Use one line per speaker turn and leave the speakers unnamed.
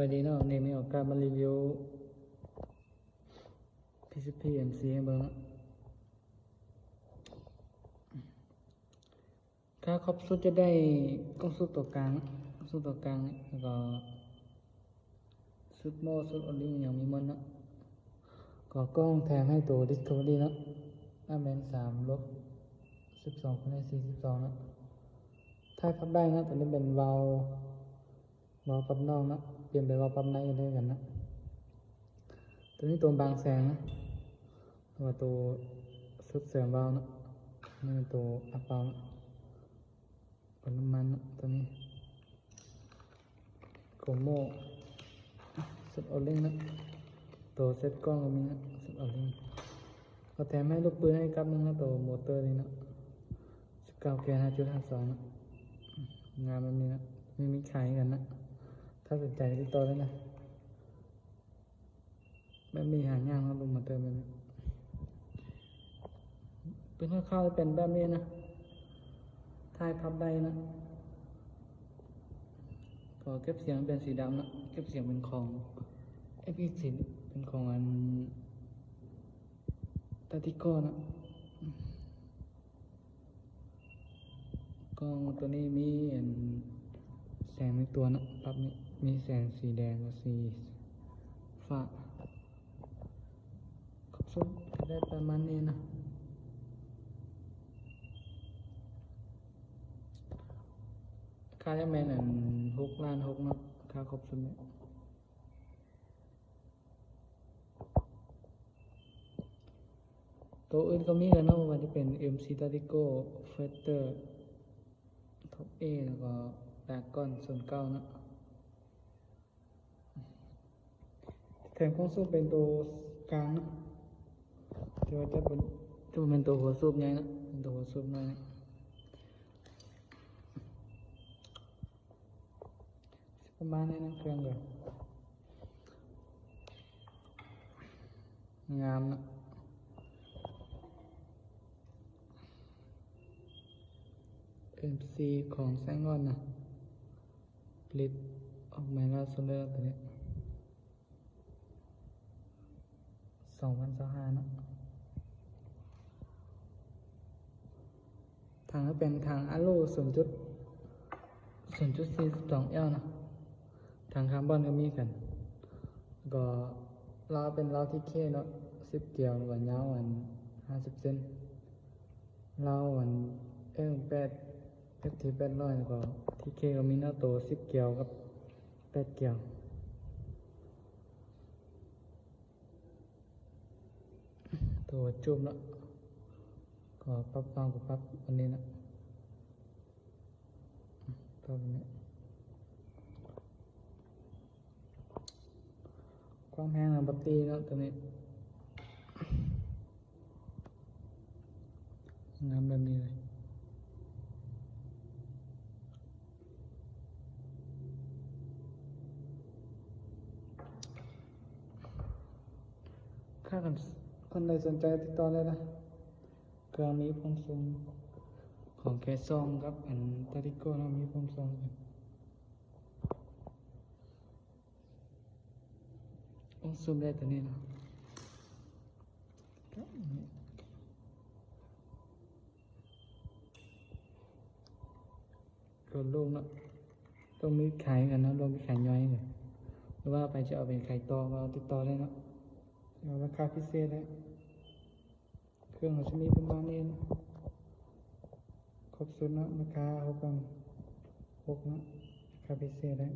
บายดีเนาะในมีโอกาสมารีวิว PCP MC ให้เบิ่งนะถ้าครบสุดจะได้กล้องสุดตัวกลางสุดตัวกลางแล้วก็สุดโมสุดออลิงอย่างมีมันนะก็กล้องแถมให้ตัว Discovery นะหน้าแบน3-12คนใน42นะถ้าขับได้นะตัวนี้เป็นวาล์วปั๊มนอกนะเปลี่ยนเป็นวาล์วปั๊มในได้กันนะตัวนี้ตัวบางแสงนะตัวสุดเสริมวาล์วนะนี่เป็นตัวอัพวาล์วนะเป็นน้ำมันนะตัวนี้โกโม่สุดออลิงนะตัวเซ็ตกล้องก็มีนะสุดออลิงก็แถมให้ลูกปืนให้กับนึงนะตัวมอเตอร์นี่นะ19 แกน 5.52 นะงานมันมีนะไม่มีขายกันนะถ้าสนใจติดต่อได้นะไม่มีหายากนะลูกมอเตอร์แบบนี้เป็นข้าวๆเป็นแบบนี้นะท้ายพับได้นะก็เก็บเสียงเป็นสีดำนะเก็บเสียงเป็นของFX10เป็นของอันตาติโก้นะกล้องตัวนี้มีแสงในตัวนะปรับนี้มีแสงสีแดงกับสีฟ้าครบสุดก็ได้ประมาณนี้นะค่าจะแมน6 ล้าน 6นะค่าครบสุดเนี่ยตัวอื่นก็มีกันเนาะว่าจะเป็น MC Tatico Fighter Top A แล้วก็Dragon 09นะแถมของสูบเป็นตัวกลางนะที่ว่าจะเป็นตัวหัวสูบใหญ่นะเป็นตัวหัวสูบน้อยนะประมาณนี้นะเครื่องก็งามนะMC ของแซงงอนนะผลิตออกมาล่าสุดเลยตัวนี้2025นะทางก็เป็นทางอะโล0.42L นะทางคาร์บอนก็มีกันก็เราเป็นเราที่เคเนาะ10 เกี่ยวกว่ายาว50 เซนเรา8T800ก็ที่เคก็มีหน้าตัว10 เกี่ยวกับ8 เกี่ยวตัวจุ่มแล้วก็ปรับฟังกับปรับอันนี้นะปรับอันนี้ความแห้งของบัตตี้แล้วตัวนี้งามแบบนี้เลยถ้าคนใดสนใจติดต่อได้นะเครื่องมีพร้อมส่งของแคซองครับอันตาริโก้นะมีพร้อมส่งกันซูมได้ตัวนี้นะก็ลูกนะต้องมีขายกันนะลงมีขายย่อยเลยหรือว่าไปจะเอาเป็นขายต่อก็ติดต่อได้นะเอาราคาพิเศษได้เครื่องเขาจะมีประมาณนี้นะครบสุดนะราคา6 นะราคาพิเศษได้